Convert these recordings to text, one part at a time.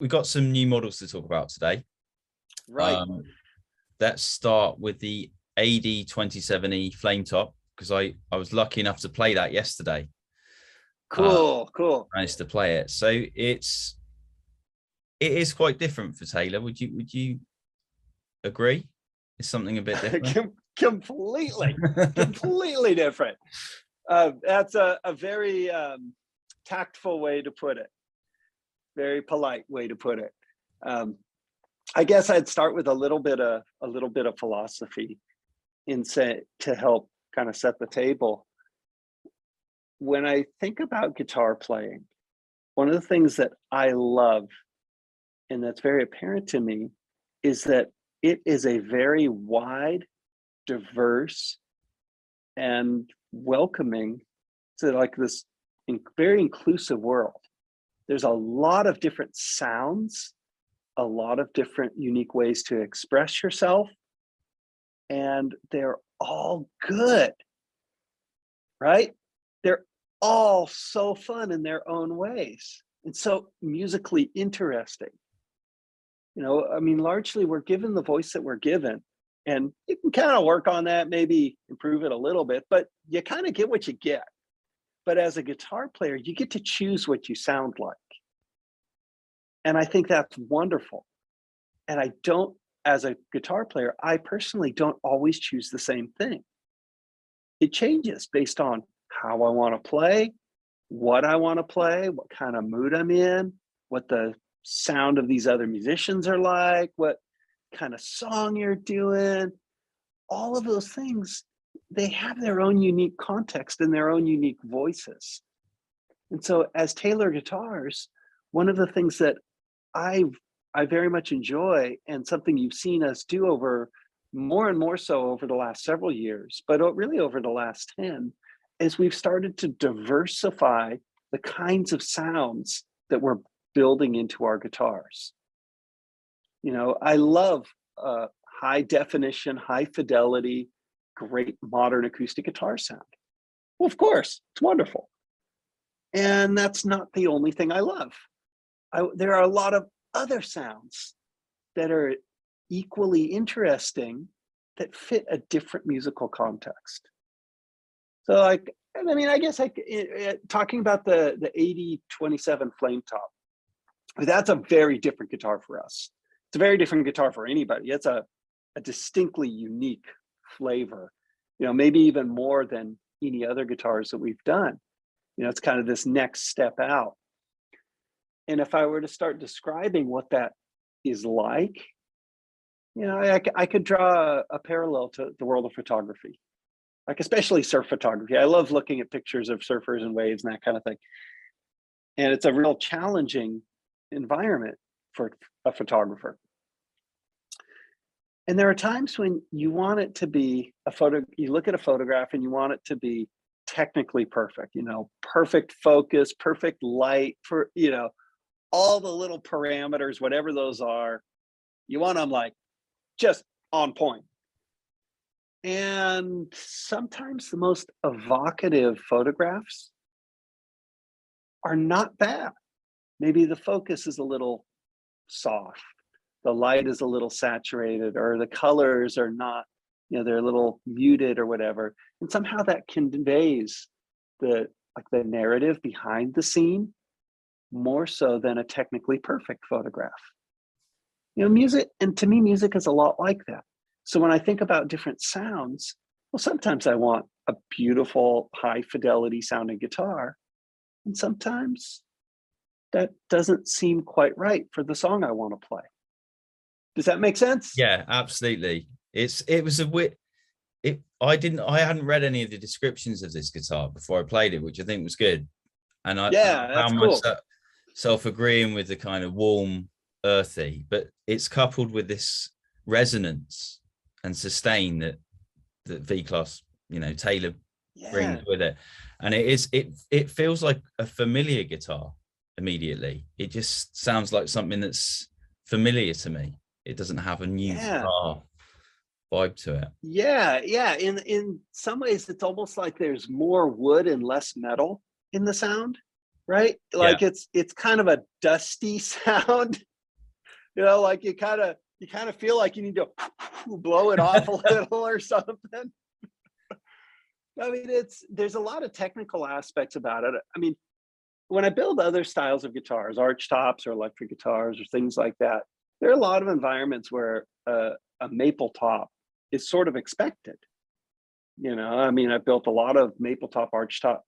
we got some new models to talk about today. Right. Let's start with the Ad22 E Flametop, because I was lucky enough to play that yesterday. Cool. Managed to play it. So it is quite different for Taylor. Would you agree? It's something a bit different. completely different. That's a very tactful way to put it. Very polite way to put it. I guess I'd start with a little bit of philosophy to help kind of set the table. When I think about guitar playing, one of the things that I love, and that's very apparent to me, is that it is a very wide, diverse, and welcoming to like this very inclusive world. There's a lot of different sounds, a lot of different unique ways to express yourself, and they're all good, right? They're all so fun in their own ways and so musically interesting. You know, I mean, largely we're given the voice that we're given, and you can kind of work on that, maybe improve it a little bit, but you kind of get what you get. But as a guitar player, you get to choose what you sound like. And I think that's wonderful. And as a guitar player, I personally don't always choose the same thing. It changes based on how I want to play, what I want to play, what kind of mood I'm in, what the sound of these other musicians are like, what kind of song you're doing. All of those things, they have their own unique context and their own unique voices. And so as Taylor guitars, one of the things that I very much enjoy, and something you've seen us do over more and more so over the last several years, but really over the last 10, is we've started to diversify the kinds of sounds that we're building into our guitars. You know, I love high definition, high fidelity, great modern acoustic guitar sound. Well, of course, it's wonderful. And that's not the only thing I love. There are a lot of other sounds that are equally interesting that fit a different musical context. So I mean, I guess talking about the Ad22 Flametop, that's a very different guitar for us. It's a very different guitar for anybody. It's a distinctly unique flavor, you know, maybe even more than any other guitars that we've done. You know, it's kind of this next step out. And if I were to start describing what that is like, you know, I could draw a parallel to the world of photography, like especially surf photography. I love looking at pictures of surfers and waves and that kind of thing. And it's a real challenging environment for a photographer. And there are times when you want it to be you look at a photograph and you want it to be technically perfect, you know, perfect focus, perfect light, for, you know, all the little parameters, whatever those are, you want them like just on point. And sometimes the most evocative photographs are not bad. Maybe the focus is a little soft, the light is a little saturated, or the colors are not, you know, they're a little muted or whatever. And somehow that conveys the narrative behind the scene more so than a technically perfect photograph. You know, music, and to me, music is a lot like that. So when I think about different sounds, well, sometimes I want a beautiful, high fidelity sounding guitar, and sometimes that doesn't seem quite right for the song I want to play. Does that make sense? Yeah, absolutely. It was a wit. I hadn't read any of the descriptions of this guitar before I played it, which I think was good. And I That's found cool. myself agreeing with the kind of warm, earthy, but it's coupled with this resonance and sustain that V-Class, you know, Taylor brings with it. And it feels like a familiar guitar immediately. It just sounds like something that's familiar to me. It doesn't have a new guitar vibe to it. Yeah. In some ways, it's almost like there's more wood and less metal in the sound, right? Like it's kind of a dusty sound. You know, like you kind of feel like you need to blow it off a little or something. I mean, there's a lot of technical aspects about it. I mean, when I build other styles of guitars, arch tops or electric guitars or things like that, there are a lot of environments where a maple top is sort of expected. You know, I mean, I've built a lot of maple top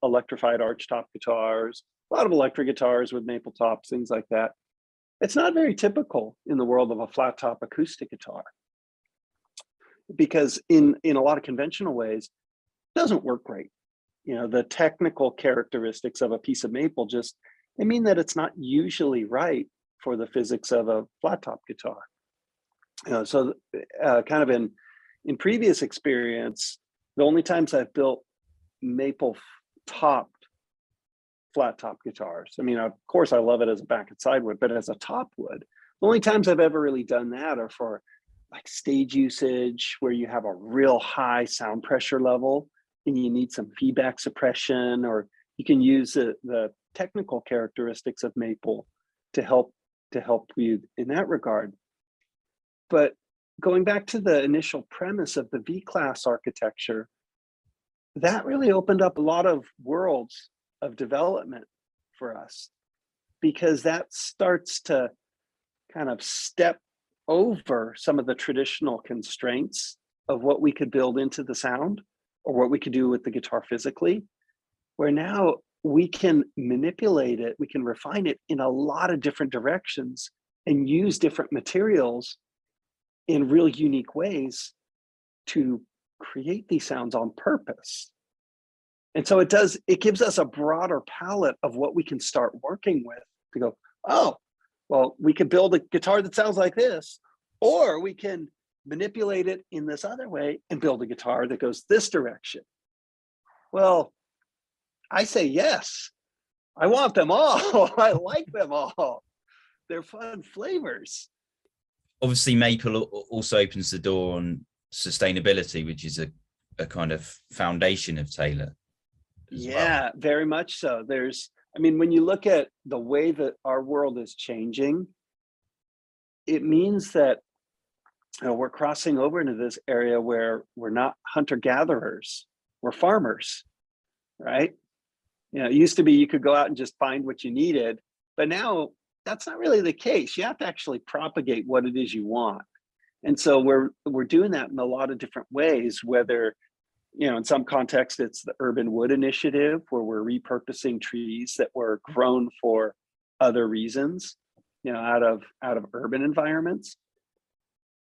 electrified arch top guitars, a lot of electric guitars with maple tops, things like that. It's not very typical in the world of a flat top acoustic guitar, because in a lot of conventional ways, it doesn't work great. You know, the technical characteristics of a piece of maple they mean that it's not usually right for the physics of a flat top guitar. You know, so kind of in previous experience, the only times I've built maple topped flat top guitars, I mean, of course I love it as a back and side wood, but as a top wood, the only times I've ever really done that are for like stage usage where you have a real high sound pressure level and you need some feedback suppression, or you can use the technical characteristics of maple to help you in that regard. But going back to the initial premise of the V-class architecture, that really opened up a lot of worlds of development for us, because that starts to kind of step over some of the traditional constraints of what we could build into the sound or what we could do with the guitar physically, where now we can manipulate it, we can refine it in a lot of different directions and use different materials in real unique ways to create these sounds on purpose. And so it gives us a broader palette of what we can start working with to go, oh, well, we could build a guitar that sounds like this, or we can manipulate it in this other way and build a guitar that goes this direction. Well, I say yes. I want them all. I like them all. They're fun flavors. Obviously, maple also opens the door on sustainability, which is a kind of foundation of Taylor. Yeah, well, very much so. I mean, when you look at the way that our world is changing, it means that we're crossing over into this area where we're not hunter-gatherers, we're farmers, right? You know, it used to be you could go out and just find what you needed, but now that's not really the case. You have to actually propagate what it is you want. And so we're doing that in a lot of different ways, whether, you know, in some contexts, it's the Urban Wood Initiative, where we're repurposing trees that were grown for other reasons, you know, out of urban environments.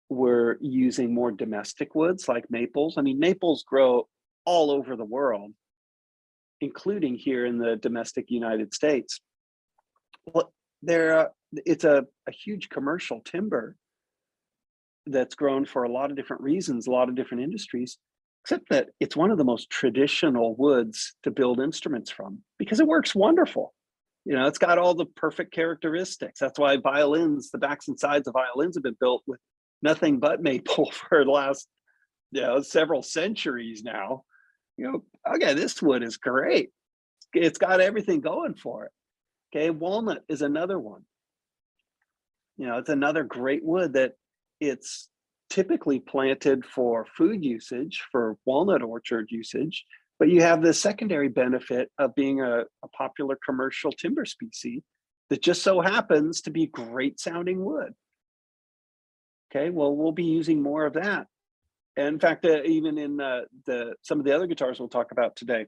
We're using more domestic woods like maples. I mean, maples grow all over the world, including here in the domestic United States. Well, it's a huge commercial timber that's grown for a lot of different reasons, a lot of different industries, except that it's one of the most traditional woods to build instruments from because it works wonderful. You know, it's got all the perfect characteristics. That's why violins, the backs and sides of violins have been built with nothing but maple for the last, you know, several centuries now. You know, okay, this wood is great. It's got everything going for it. Okay, walnut is another one. You know, it's another great wood that it's typically planted for food usage, for walnut orchard usage, but you have the secondary benefit of being a popular commercial timber species that just so happens to be great sounding wood. Okay, well, we'll be using more of that. And in fact, even in some of the other guitars we'll talk about today.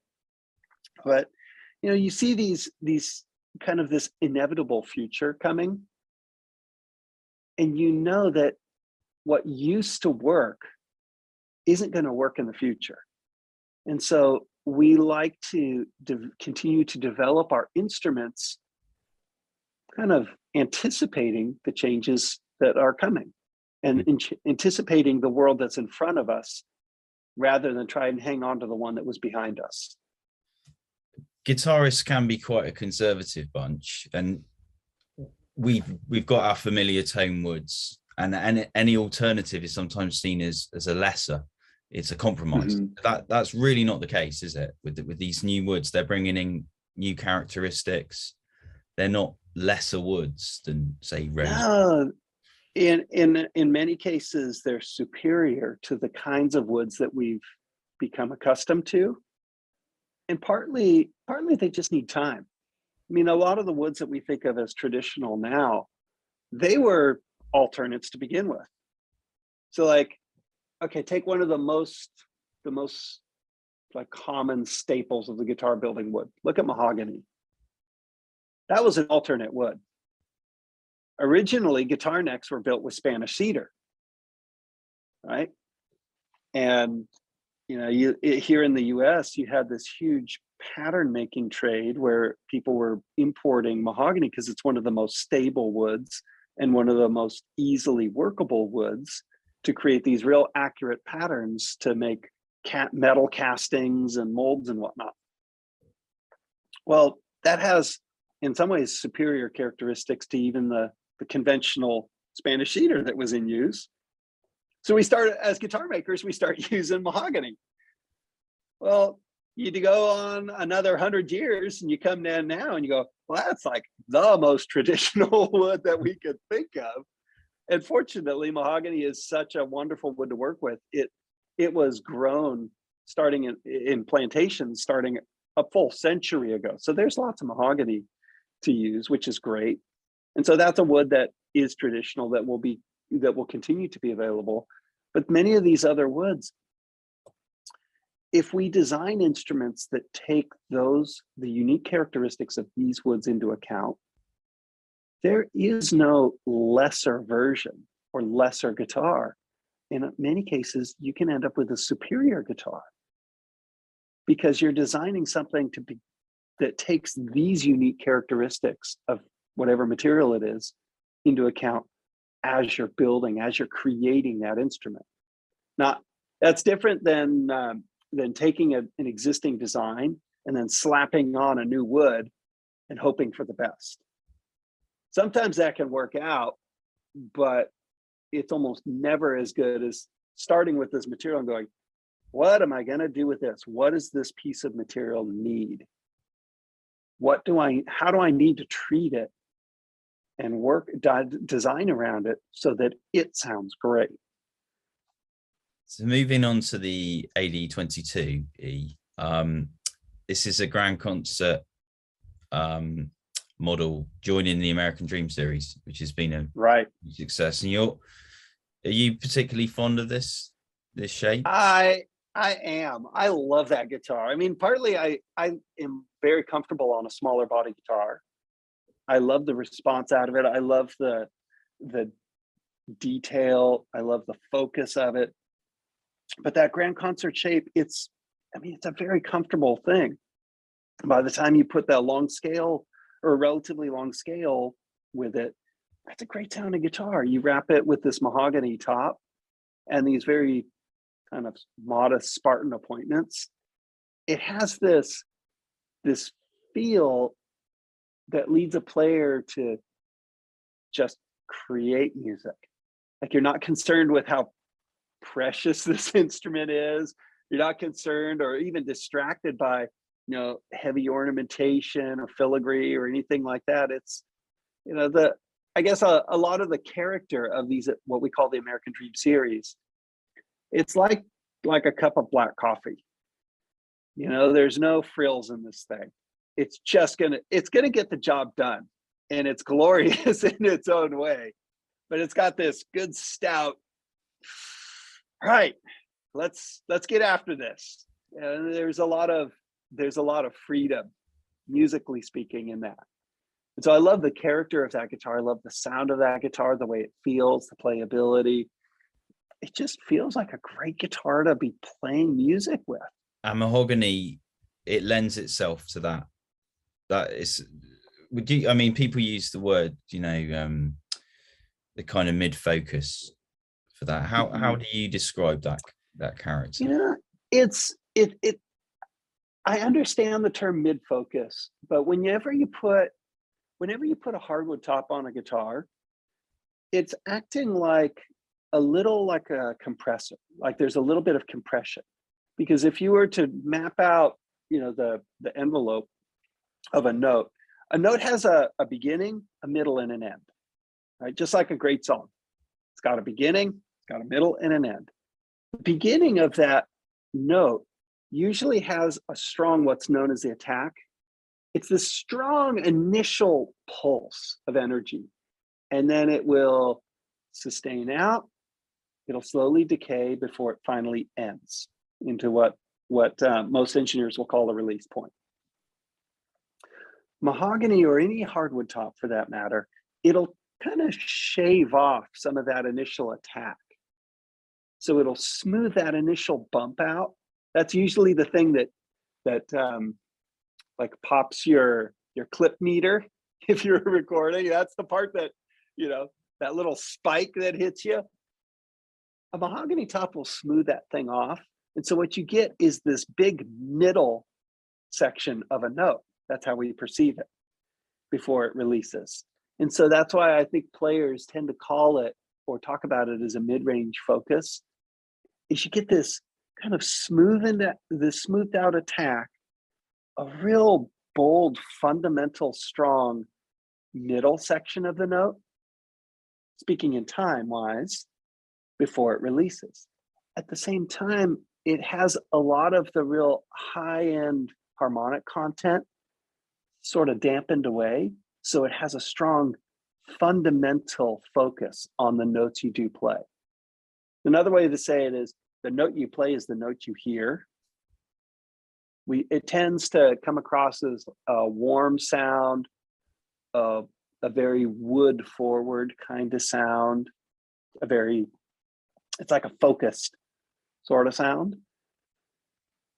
But, you know, you see these kind of this inevitable future coming, and you know that what used to work isn't going to work in the future. And so we like to continue to develop our instruments kind of anticipating the changes that are coming and anticipating the world that's in front of us rather than try and hang on to the one that was behind us. Guitarists can be quite a conservative bunch, and we've got our familiar tone woods, and any alternative is sometimes seen as a lesser. It's a compromise. Mm-hmm. That's really not the case, is it? With these new woods, they're bringing in new characteristics. They're not lesser woods than, say, rose. No, In many cases, they're superior to the kinds of woods that we've become accustomed to. And partly they just need time. I mean, a lot of the woods that we think of as traditional now, they were alternates to begin with. So like, okay, take one of the most like common staples of the guitar building wood. Look at mahogany. That was an alternate wood. Originally, guitar necks were built with Spanish cedar, right? And here in the US, you had this huge pattern making trade where people were importing mahogany because it's one of the most stable woods and one of the most easily workable woods to create these real accurate patterns to make metal castings and molds and whatnot. Well, that has in some ways superior characteristics to even the conventional Spanish cedar that was in use. So we started, as guitar makers, we start using mahogany. Well, you go on another 100 years and you come down now and you go, well, that's like the most traditional wood that we could think of. And fortunately, mahogany is such a wonderful wood to work with. It was grown starting in plantations starting a full century ago. So there's lots of mahogany to use, which is great. And so that's a wood that is traditional that will continue to be available. But many of these other woods, if we design instruments that take the unique characteristics of these woods into account, there is no lesser version or lesser guitar. In many cases, you can end up with a superior guitar because you're designing something that takes these unique characteristics of whatever material it is into account as you're building, as you're creating that instrument. That's different than taking an existing design and then slapping on a new wood and hoping for the best. Sometimes that can work out, but it's almost never as good as starting with this material and going, what am I going to do with this? What does this piece of material need? How do I need to treat it and design around it so that it sounds great? So moving on to the Ad22 E, this is a grand concert model joining the American Dream series, which has been a success. And are you particularly fond of this shape? I am. I love that guitar. I mean, partly I am very comfortable on a smaller body guitar. I love the response out of it. I love the detail. I love the focus of it. But that grand concert shape, it's a very comfortable thing. By the time you put that long scale or a relatively long scale with it, that's a great sounding guitar. You wrap it with this mahogany top and these very kind of modest Spartan appointments. It has this feel that leads a player to just create music. Like you're not concerned with how precious this instrument is. You're not concerned or even distracted by heavy ornamentation or filigree or anything like that. It's I guess a lot of the character of these, what we call the American Dream series, it's like a cup of black coffee. There's no frills in this thing. It's gonna get the job done, and it's glorious in its own way. But it's got this good stout. Right, let's get after this. And there's a lot of freedom, musically speaking, in that. And so I love the character of that guitar. I love the sound of that guitar, the way it feels, the playability. It just feels like a great guitar to be playing music with. And mahogany, it lends itself to that. That is, people use the word, the kind of mid-focus for that. How do you describe that character? I understand the term mid-focus, but whenever you put a hardwood top on a guitar, it's acting like a compressor. Like there's a little bit of compression, because if you were to map out, the envelope of a note has a beginning, a middle, and an end, right? Just like a great song. It's got a beginning, it's got a middle and an end. The beginning of that note usually has a strong, what's known as the attack. It's this strong initial pulse of energy, and then it will sustain out. It'll slowly decay before it finally ends into what most engineers will call a release point. Mahogany, or any hardwood top for that matter, it'll kind of shave off some of that initial attack. So it'll smooth that initial bump out. That's usually the thing that like pops your clip meter if you're recording. That's the part that, you know, that little spike that hits you. A mahogany top will smooth that thing off. And so what you get is this big middle section of a note. That's how we perceive it before it releases. And so that's why I think players tend to call it or talk about it as a mid-range focus, is you get this kind of smoothed out attack, a real bold, fundamental, strong middle section of the note, speaking in time-wise, before it releases. At the same time, it has a lot of the real high-end harmonic content sort of dampened away, so it has a strong fundamental focus on the notes you do play. Another way to say it is the note you play is the note you hear. It tends to come across as a warm sound, a very wood forward kind of sound, it's like a focused sort of sound.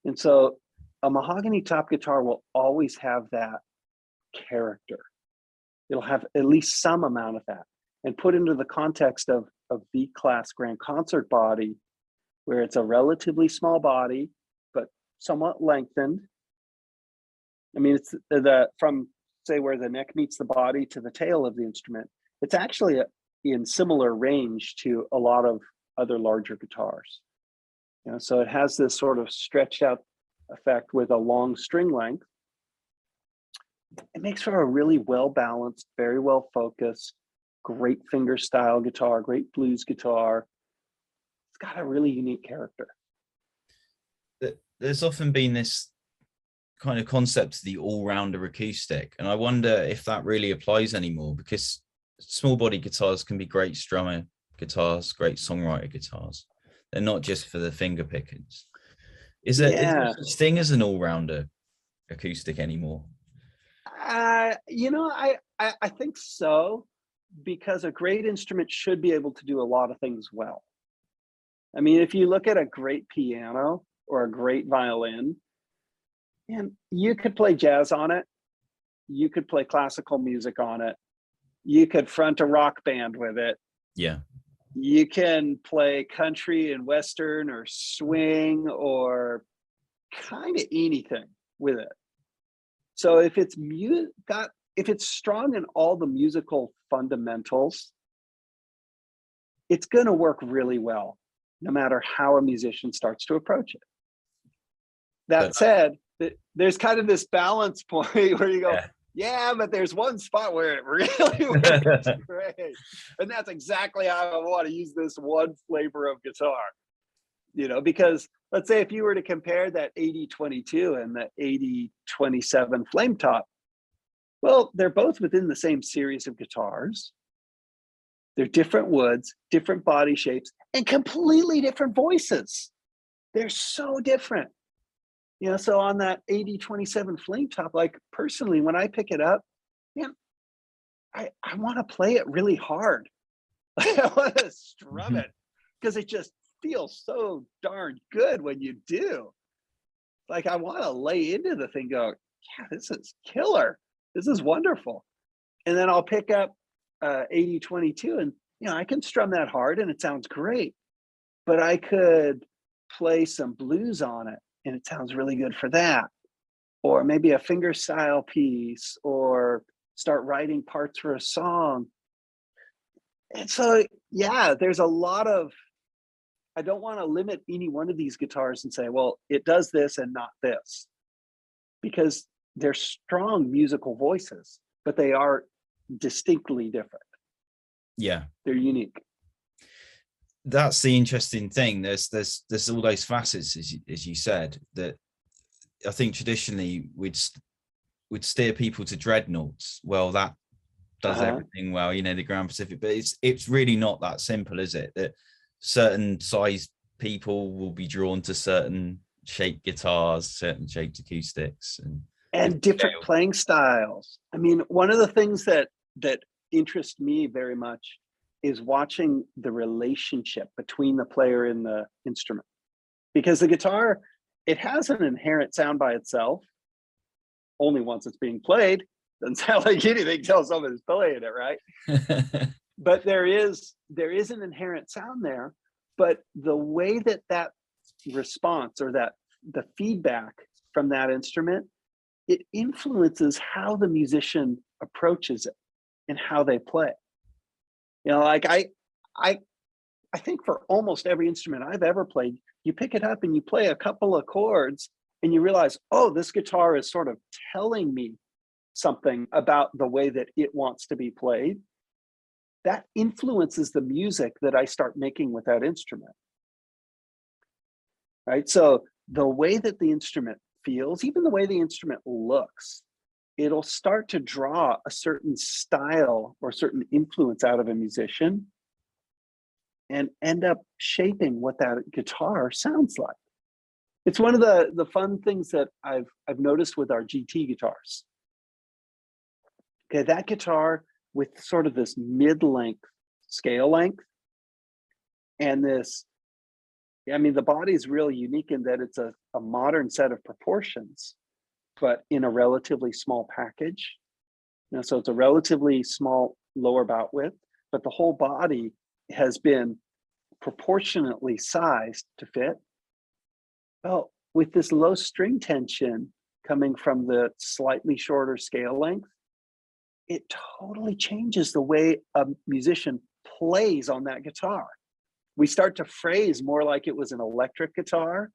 And so a mahogany top guitar will always have that character. It'll have at least some amount of that. And put into the context of a V-class grand concert body, where it's a relatively small body, but somewhat lengthened. I mean, it's from say where the neck meets the body to the tail of the instrument, it's actually in similar range to a lot of other larger guitars. You know, so it has this sort of stretched out effect with a long string length. It makes for a really well-balanced, very well-focused, great finger style guitar, great blues guitar. It's got a really unique character. There's often been this kind of concept of the all-rounder acoustic, and I wonder if that really applies anymore, because small body guitars can be great strummer guitars, great songwriter guitars. They're not just for the finger pickings. Is there such thing as an all-rounder acoustic anymore? You know, I think so, because a great instrument should be able to do a lot of things well. I mean, if you look at a great piano or a great violin, and you could play jazz on it, you could play classical music on it, you could front a rock band with it. Yeah. You can play country and western or swing or kind of anything with it. So if it's strong in all the musical fundamentals, it's going to work really well, no matter how a musician starts to approach it. That said, there's kind of this balance point where you go, yeah, but there's one spot where it really works great. And that's exactly how I want to use this one flavor of guitar. You know, because let's say if you were to compare that AD22 and the AD27 Flametop, well, they're both within the same series of guitars. They're different woods, different body shapes, and completely different voices. They're so different. You know, so on that AD27 Flametop, like personally, when I pick it up, man, I want to play it really hard. I want to strum it because it just feels so darn good when you do. Like I want to lay into the thing, go, yeah, this is killer. This is wonderful. And then I'll pick up AD22 and, you know, I can strum that hard and it sounds great, but I could play some blues on it and it sounds really good for that. Or maybe a finger style piece, or start writing parts for a song. And so, yeah, there's a lot of, I don't want to limit any one of these guitars and say, well, it does this and not this, because they're strong musical voices, but they are distinctly different. Yeah. They're unique. that's the interesting thing. There's all those facets, as you said, that I think traditionally we'd steer people to dreadnoughts. Well, that does everything well, the Grand Pacific, but it's really not that simple, is it? That certain size people will be drawn to certain shaped guitars, certain shaped acoustics, and different playing styles. I mean, one of the things that interests me very much is watching the relationship between the player and the instrument, because the guitar, it has an inherent sound by itself. Only once it's being played, doesn't sound like anything till someone's playing it, right? But there is an inherent sound there, but the way that response, or that the feedback from that instrument, it influences how the musician approaches it and how they play. Like I think for almost every instrument I've ever played, you pick it up and you play a couple of chords and you realize, oh, this guitar is sort of telling me something about the way that it wants to be played. That influences the music that I start making with that instrument. Right? So the way that the instrument feels, even the way the instrument looks, it'll start to draw a certain style or certain influence out of a musician and end up shaping what that guitar sounds like. It's one of the fun things that I've noticed with our GT guitars. Okay, that guitar with sort of this mid-length scale length, and this, I mean, the body is really unique in that it's a modern set of proportions, but in a relatively small package. So it's a relatively small lower bout width, but the whole body has been proportionately sized to fit. Well, with this low string tension coming from the slightly shorter scale length, it totally changes the way a musician plays on that guitar. We start to phrase more like it was an electric guitar,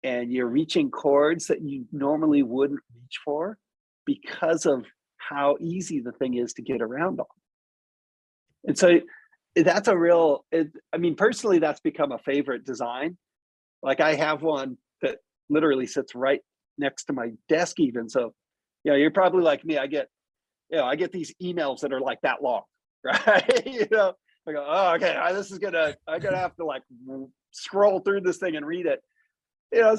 and you're reaching chords that you normally wouldn't reach for because of how easy the thing is to get around on. And so that's a real, I mean, personally, that's become a favorite design. Like I have one that literally sits right next to my desk even. So, you're probably like me. I get these emails that are like that long, right? I go, oh, okay, I'm gonna have to like scroll through this thing and read it. So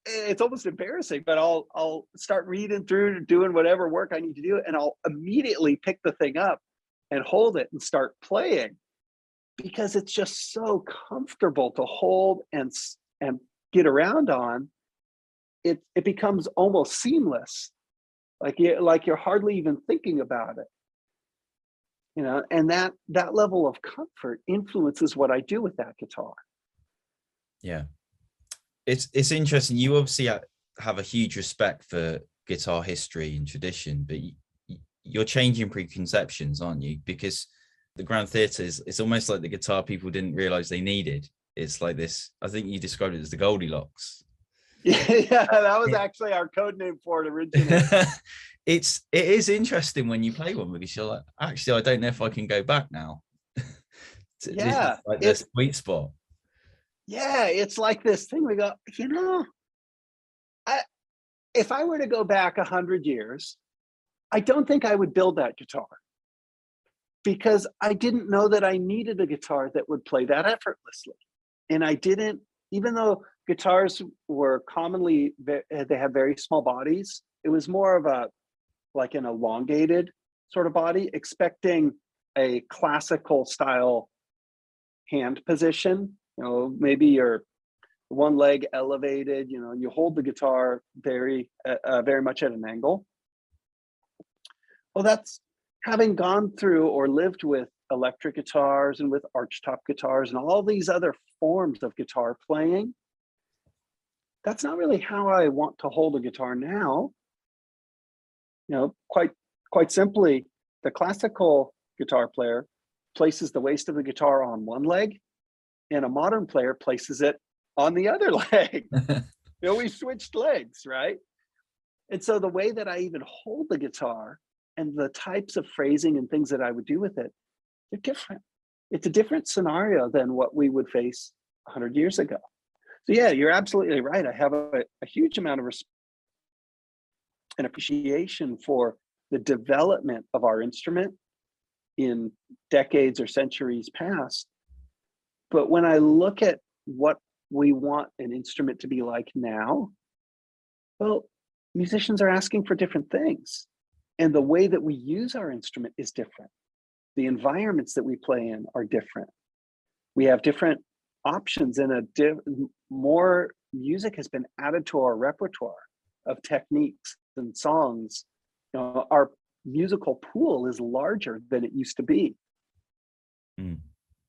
it's almost embarrassing, but I'll start reading through, doing whatever work I need to do, and I'll immediately pick the thing up and hold it and start playing, because it's just so comfortable to hold and get around on. It becomes almost seamless, like you're hardly even thinking about it, and that level of comfort influences what I do with that guitar. Yeah, it's interesting. You obviously have a huge respect for guitar history and tradition, but you're changing preconceptions, aren't you? Because the Grand Theatre it's almost like the guitar people didn't realize they needed. It's like this, I think you described it as the Goldilocks. Yeah, that was actually our code name for it originally. It is interesting when you play one, because you're like, actually, I don't know if I can go back now. Yeah, like the sweet spot. Yeah, it's like this thing. We go, if I were to go back 100 years, I don't think I would build that guitar, because I didn't know that I needed a guitar that would play that effortlessly. And I didn't, even though guitars were commonly, they have very small bodies, it was more of like an elongated sort of body, expecting a classical style hand position. Maybe your one leg elevated, you hold the guitar very much at an angle. Well, that's having gone through or lived with electric guitars and with archtop guitars and all these other forms of guitar playing. That's not really how I want to hold a guitar now. Quite simply, the classical guitar player places the waist of the guitar on one leg, and a modern player places it on the other leg. We switched legs, right? And so the way that I even hold the guitar and the types of phrasing and things that I would do with it, they're different. it's a different scenario than what we would face 100 years ago. So yeah, you're absolutely right. I have a huge amount of respect and appreciation for the development of our instrument in decades or centuries past. But when I look at what we want an instrument to be like now, well, musicians are asking for different things. And the way that we use our instrument is different. The environments that we play in are different. We have different options, and more music has been added to our repertoire of techniques and songs. You know, our musical pool is larger than it used to be.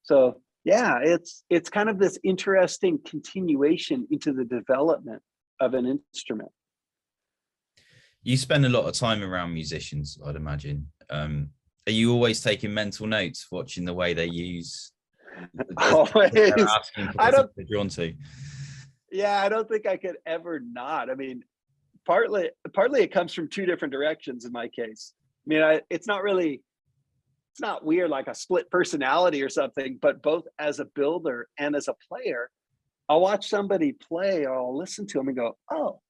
So yeah, it's kind of this interesting continuation into the development of an instrument. You spend a lot of time around musicians, I'd imagine. Are you always taking mental notes, watching the way they use? Always. I don't. They're drawn to. Yeah, I don't think I could ever not. I mean, partly it comes from two different directions in my case. I mean, it's not weird like a split personality or something, but both as a builder and as a player, I'll watch somebody play or I'll listen to them and go, oh,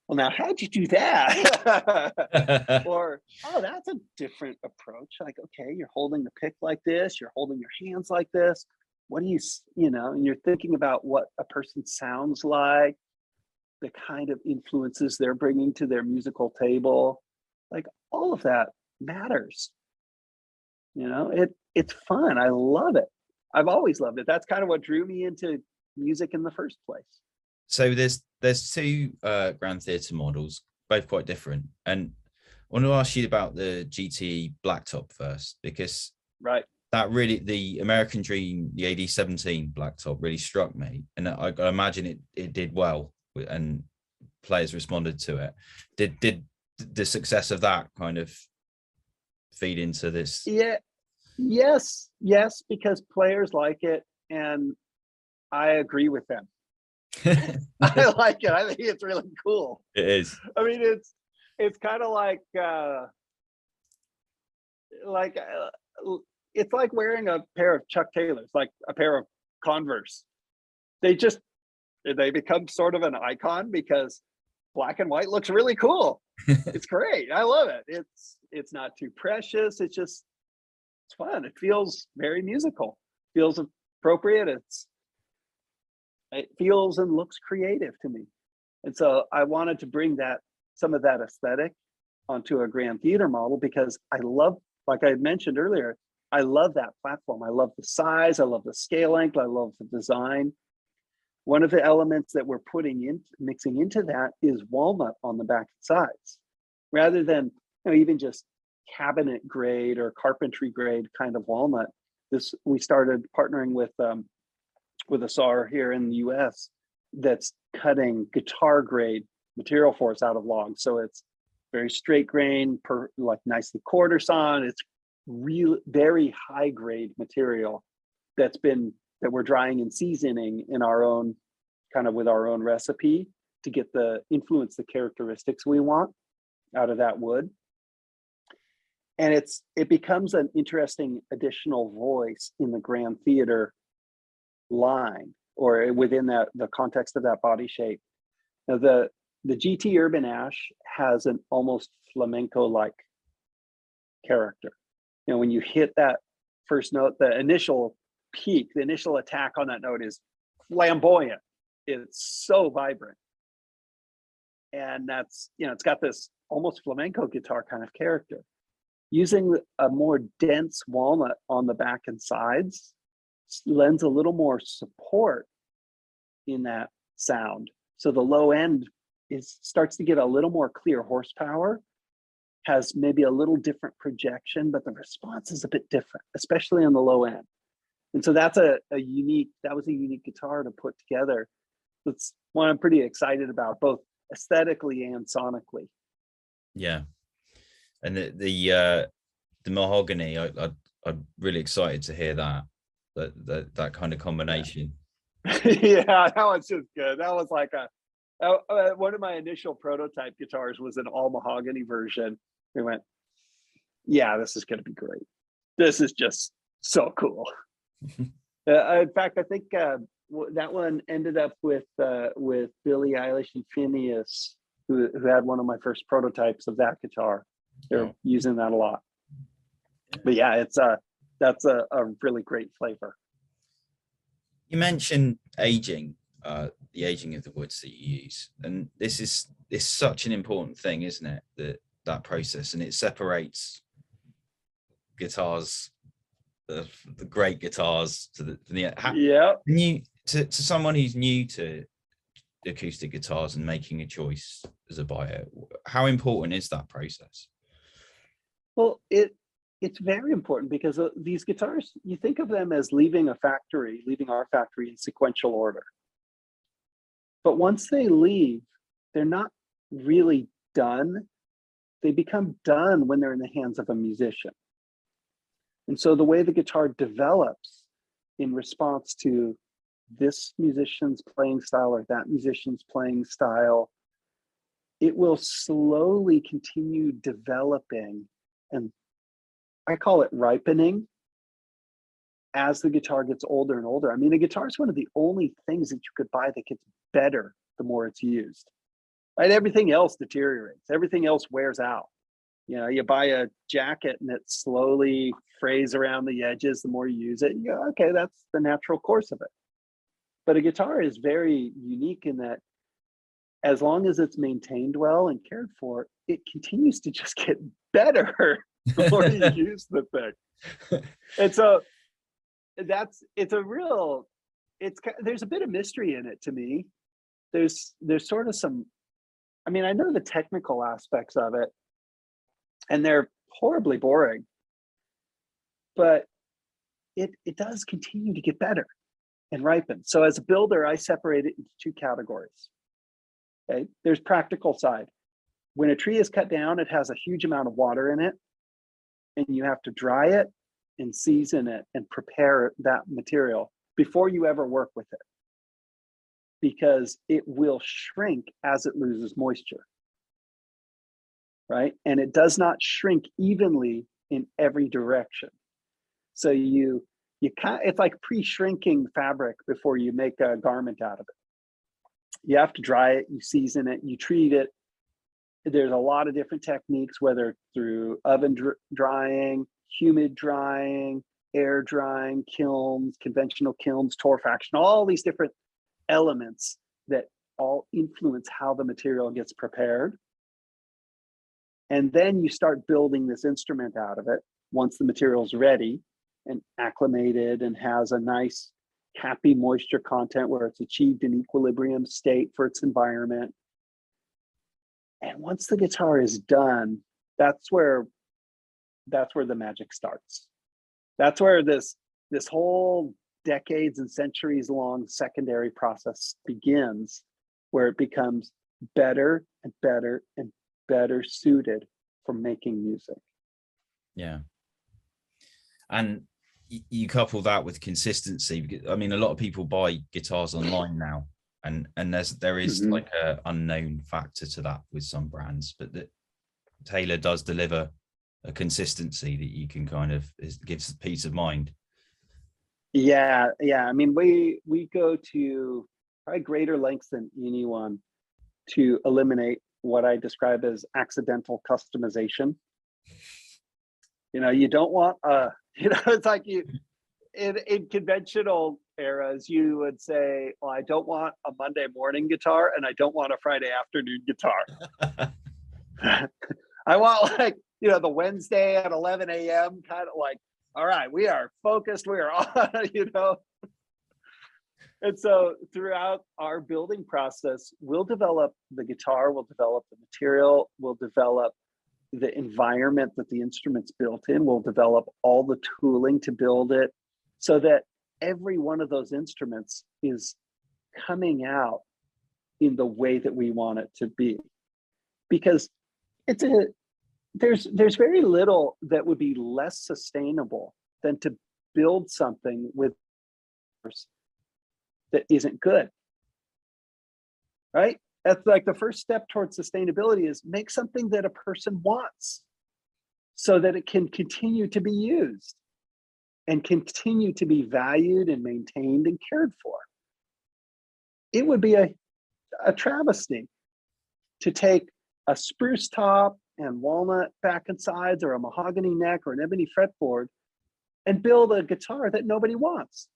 well, now how'd you do that? Or, oh, that's a different approach. Like, okay, you're holding the pick like this, you're holding your hands like this. What do you know, and you're thinking about what a person sounds like, the kind of influences they're bringing to their musical table. Like, all of that matters. You know, it's fun. I love it. I've always loved it. That's kind of what drew me into music in the first place. So there's two grand theatre models, both quite different. And I want to ask you about the GTE Blacktop first, because right, that really, the American Dream, the AD17 Blacktop really struck me. And I imagine it did well and players responded to it. Did the success of that kind of feed into this? Yeah, yes, because players like it and I agree with them. I like it. I think it's really cool. It is. I mean, it's kind of like it's like wearing a pair of Chuck Taylors, like a pair of Converse. They become sort of an icon because black and white looks really cool. It's great. I love it. It's not too precious. It's fun. It feels very musical. Feels appropriate. It feels and looks creative to me. And so I wanted to bring some of that aesthetic onto a grand theater model because I love, like I had mentioned earlier, I love that platform. I love the size. I love the scale length. I love the design. One of the elements that we're mixing into that is walnut on the back and sides, rather than even just cabinet grade or carpentry grade kind of walnut. We started partnering with a SAR here in the US that's cutting guitar grade material for us out of logs. So it's very straight grain, like nicely quarter sawn. It's real, very high grade material that we're drying and seasoning in our own kind of with our own recipe to get the characteristics we want out of that wood. And it becomes an interesting additional voice in the grand theater line or within the context of that body shape. Now the GT Urban Ash has an almost flamenco-like character. When you hit that first note, the initial peak, the initial attack on that note is flamboyant. It's so vibrant. And that's, it's got this almost flamenco guitar kind of character. Using a more dense walnut on the back and sides lends a little more support in that sound. So the low end starts to get a little more clear horsepower, has maybe a little different projection, but the response is a bit different, especially on the low end. And so that was a unique guitar to put together. That's one I'm pretty excited about, both aesthetically and sonically. Yeah. And the mahogany, I'm really excited to hear that kind of combination. Yeah, that was just good. That was like one of my initial prototype guitars was an all mahogany version. We went, yeah, this is going to be great. This is just so cool. In fact, I think that one ended up with Billie Eilish and Phineas, who had one of my first prototypes of that guitar. They're using that a lot. But yeah, that's a really great flavor. You mentioned aging, the aging of the woods that you use, and this is such an important thing, isn't it? That process, and it separates guitars, the great guitars, to to someone who's new to acoustic guitars and making a choice as a buyer. How important is that process? Well, it's very important because these guitars, you think of them as leaving our factory in sequential order. But once they leave, they're not really done. They become done when they're in the hands of a musician. And so the way the guitar develops in response to this musician's playing style or that musician's playing style, it will slowly continue developing, and I call it ripening, as the guitar gets older and older. I mean, a guitar is one of the only things that you could buy that gets better the more it's used, right? Everything else deteriorates. Everything else wears out. You know, you buy a jacket and it slowly frays around the edges the more you use it. You go, okay, that's the natural course of it. But a guitar is very unique in that as long as it's maintained well and cared for, it continues to just get better the more you use the thing. And so there's a bit of mystery in it to me. There's sort of some, I mean, I know the technical aspects of it, and they're horribly boring, but it does continue to get better and ripen. So as a builder, I separate it into two categories. Okay, there's practical side. When a tree is cut down, it has a huge amount of water in it, and you have to dry it and season it and prepare that material before you ever work with it, because it will shrink as it loses moisture, right? And it does not shrink evenly in every direction. So it's like pre-shrinking fabric before you make a garment out of it. You have to dry it, you season it, you treat it. There's a lot of different techniques, whether through oven drying, humid drying, air drying, kilns, conventional kilns, torrefaction, all these different elements that all influence how the material gets prepared. And then you start building this instrument out of it once the material's ready and acclimated and has a nice, happy moisture content where it's achieved an equilibrium state for its environment. And once the guitar is done, that's where the magic starts. That's where this whole decades and centuries long secondary process begins, where it becomes better and better and better suited for making music. Yeah. And you couple that with consistency. I mean, a lot of people buy guitars online now, and there is like a unknown factor to that with some brands, but that Taylor does deliver a consistency that you can kind of gives peace of mind. Yeah. I mean, we go to probably greater lengths than anyone to eliminate what I describe as accidental customization. You know, you don't want it's like in conventional eras, you would say, well, I don't want a Monday morning guitar and I don't want a Friday afternoon guitar. I want the Wednesday at 11 a.m. kind of like, all right, we are focused, we are on, And so throughout our building process, we'll develop the guitar, we'll develop the material, we'll develop the environment that the instrument's built in, we'll develop all the tooling to build it, so that every one of those instruments is coming out in the way that we want it to be. Because there's very little that would be less sustainable than to build something with that isn't good, right? That's like the first step towards sustainability, is make something that a person wants so that it can continue to be used. and continue to be valued and maintained and cared for. It would be a travesty to take a spruce top and walnut back and sides, or a mahogany neck, or an ebony fretboard, and build a guitar that nobody wants.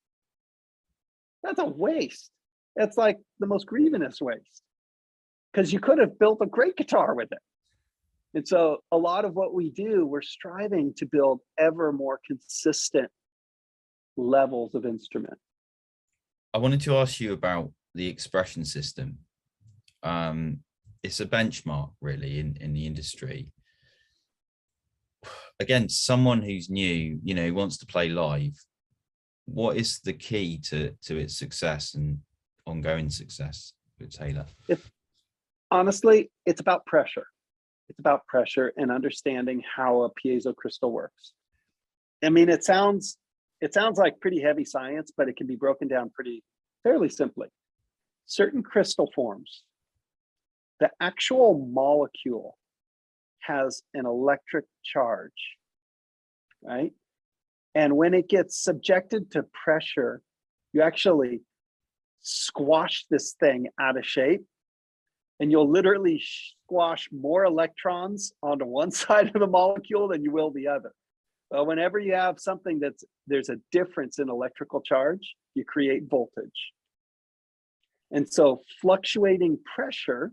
That's a waste. That's like the most grievous waste, because you could have built a great guitar with it. And so a lot of what we do, we're striving to build ever more consistent levels of instrument. I wanted to ask you about the expression system. It's a benchmark really in the industry. Again, someone who's new, you know, wants to play live, what is the key to its success and ongoing success with Taylor? Honestly, it's about pressure. It's about pressure and understanding how a piezo crystal works. I mean, it sounds like pretty heavy science, but it can be broken down fairly simply. Certain crystal forms, the actual molecule has an electric charge, right? And when it gets subjected to pressure, you actually squash this thing out of shape, and you'll literally squash more electrons onto one side of the molecule than you will the other. But whenever you have something there's a difference in electrical charge, you create voltage. And so fluctuating pressure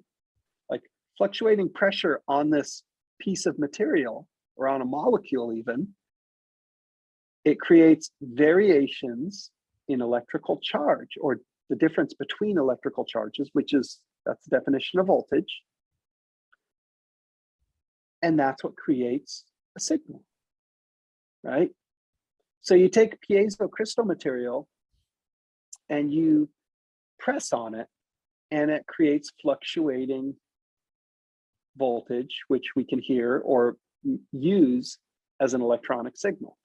on this piece of material, or on a molecule even, it creates variations in electrical charge, or the difference between electrical charges, that's the definition of voltage. And that's what creates a signal, right? So you take piezo crystal material and you press on it, and it creates fluctuating voltage, which we can hear or use as an electronic signal.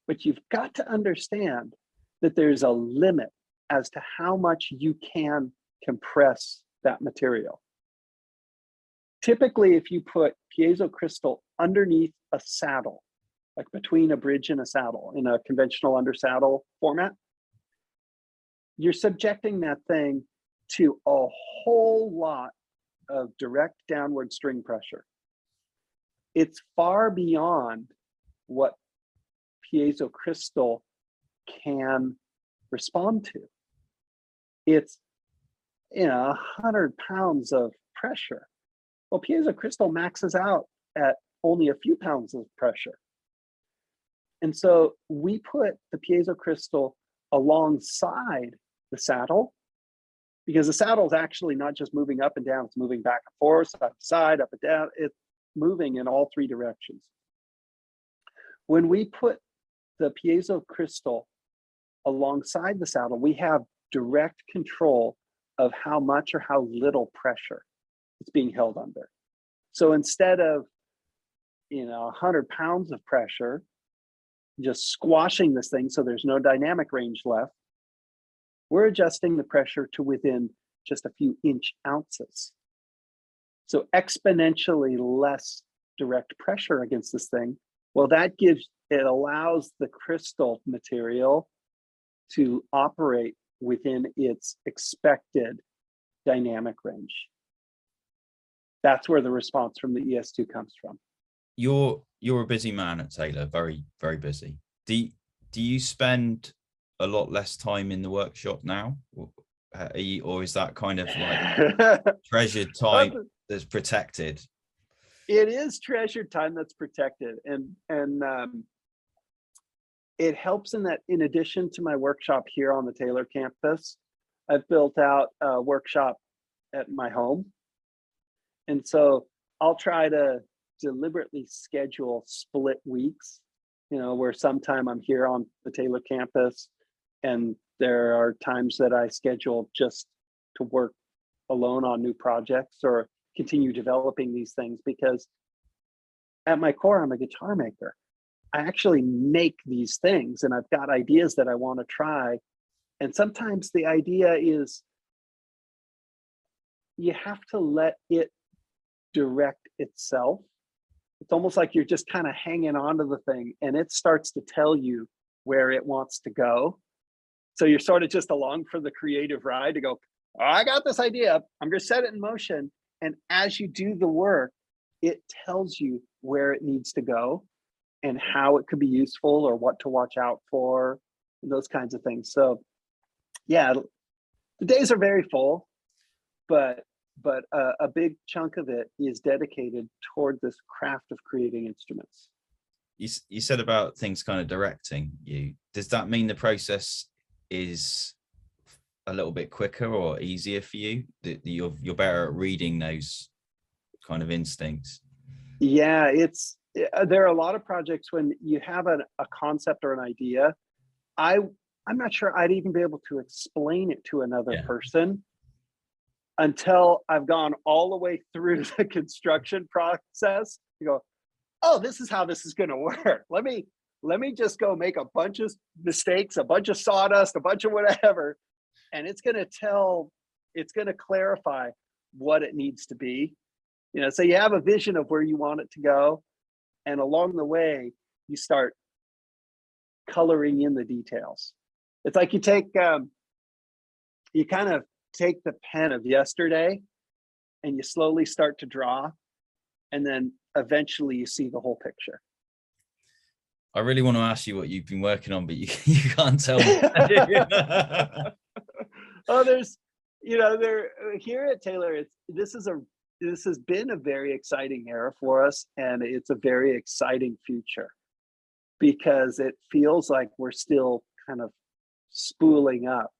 But you've got to understand that there's a limit as to how much you can compress that material. Typically, if you put piezo crystal underneath a saddle, like between a bridge and a saddle in a conventional undersaddle format, you're subjecting that thing to a whole lot of direct downward string pressure. It's far beyond what piezo crystal can respond to. It's 100 pounds of pressure. Well, piezo crystal maxes out at only a few pounds of pressure. And so we put the piezo crystal alongside the saddle, because the saddle is actually not just moving up and down, it's moving back and forth, side to side, up and down. It's moving in all three directions. When we put the piezo crystal alongside the saddle, we have direct control of how much or how little pressure it's being held under. So instead of 100 pounds of pressure, just squashing this thing so there's no dynamic range left, we're adjusting the pressure to within just a few inch ounces. So exponentially less direct pressure against this thing. Well, it allows the crystal material to operate within its expected dynamic range. That's where the response from the ES2 comes from. You're a busy man at Taylor, very, very busy. Do you spend a lot less time in the workshop now, or is that kind of like treasured time that's protected? It is treasured time that's protected, and it helps in that, in addition to my workshop here on the Taylor campus, I've built out a workshop at my home. And so I'll try to deliberately schedule split weeks, where sometime I'm here on the Taylor campus, and there are times that I schedule just to work alone on new projects or continue developing these things, because at my core, I'm a guitar maker. I actually make these things, and I've got ideas that I want to try. And sometimes the idea is you have to let it direct itself it's almost like you're just kind of hanging on to the thing, and it starts to tell you where it wants to go. So you're sort of just along for the creative ride to go, oh, I got this idea, I'm going to set it in motion. And as you do the work, it tells you where it needs to go and how it could be useful or what to watch out for, and those kinds of things. So yeah, the days are very full, but a big chunk of it is dedicated toward this craft of creating instruments. You said about things kind of directing you. Does that mean the process is a little bit quicker or easier for you, that you're better at reading those kind of instincts? Yeah, there are a lot of projects when you have a concept or an idea, I'm not sure I'd even be able to explain it to another person until I've gone all the way through the construction process. You go, oh, this is how this is going to work. Let me just go make a bunch of mistakes, a bunch of sawdust, a bunch of whatever, and it's going to clarify what it needs to be. You know, so you have a vision of where you want it to go, and along the way, you start coloring in the details. It's like you kind of take the pen of yesterday and you slowly start to draw, and then eventually you see the whole picture. I really want to ask you what you've been working on, but you can't tell me. Oh, there's, here at Taylor, this has been a very exciting era for us, and it's a very exciting future because it feels like we're still kind of spooling up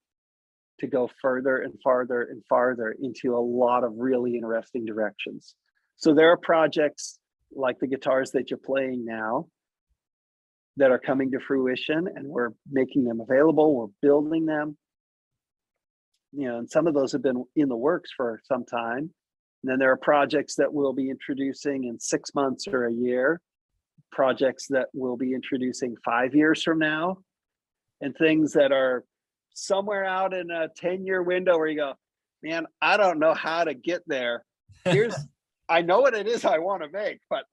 to go further and farther and farther into a lot of really interesting directions. So there are projects like the guitars that you're playing now that are coming to fruition, and we're making them available, we're building them. And some of those have been in the works for some time. And then there are projects that we'll be introducing in 6 months or a year, projects that we'll be introducing 5 years from now, and things that are somewhere out in a 10-year window where you go, man, I don't know how to get there. I know what it is I want to make, but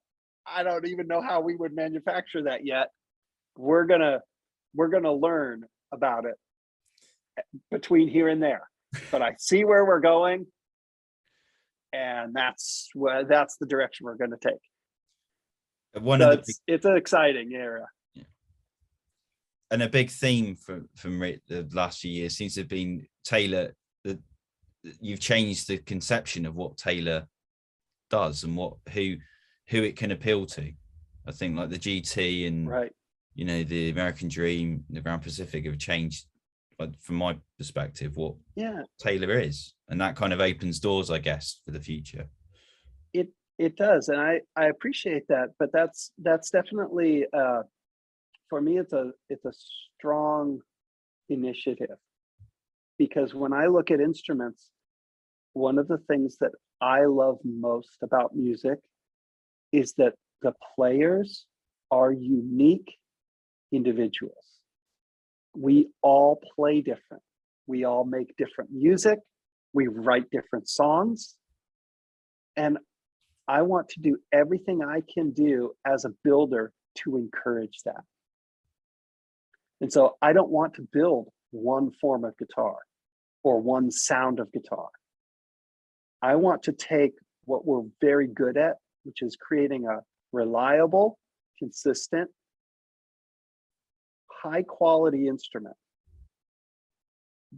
I don't even know how we would manufacture that yet. We're gonna learn about it between here and there, but I see where we're going, and that's the direction we're going to take. It's an exciting era. Yeah. And a big theme from the last few years seems to have been Taylor. You've changed the conception of what Taylor does and who it can appeal to. I think like the GT and right. The American Dream, the Grand Pacific have changed, like, from my perspective, what Taylor is, and that kind of opens doors, I guess, for the future. It does, and I appreciate that, but that's definitely for me. It's a strong initiative, because when I look at instruments, one of the things that I love most about music is that the players are unique individuals. We all play different. We all make different music. We write different songs. And I want to do everything I can do as a builder to encourage that. And so I don't want to build one form of guitar or one sound of guitar. I want to take what we're very good at, which is creating a reliable, consistent, high quality instrument,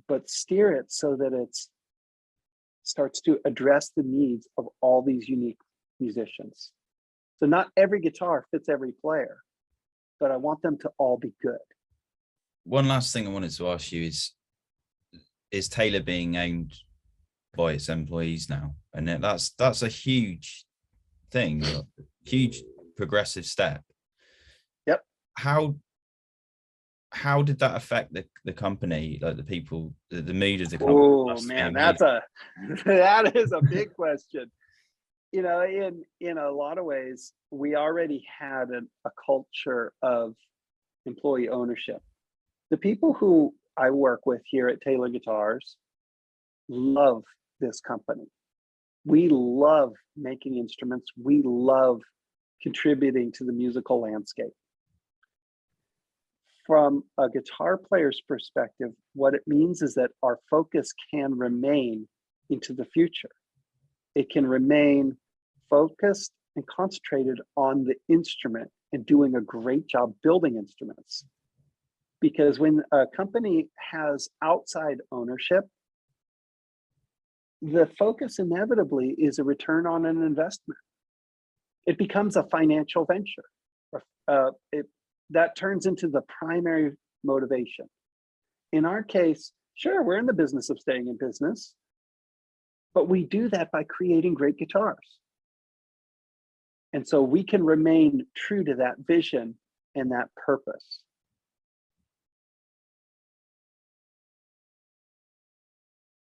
but steer it so that it starts to address the needs of all these unique musicians. So not every guitar fits every player, but I want them to all be good. One last thing I wanted to ask you is Taylor being owned by its employees now? And that's a huge thing, a huge progressive step. Yep. How did that affect the company, like the people, the mood of the company? Oh man, that is a big question. In a lot of ways, we already had a culture of employee ownership. The people who I work with here at Taylor Guitars love this company. We love making instruments. We love contributing to the musical landscape. From a guitar player's perspective, what it means is that our focus can remain into the future. It can remain focused and concentrated on the instrument and doing a great job building instruments. Because when a company has outside ownership, the focus inevitably is a return on an investment. It becomes a financial venture. That turns into the primary motivation. In our case, sure, we're in the business of staying in business, but we do that by creating great guitars. And so we can remain true to that vision and that purpose.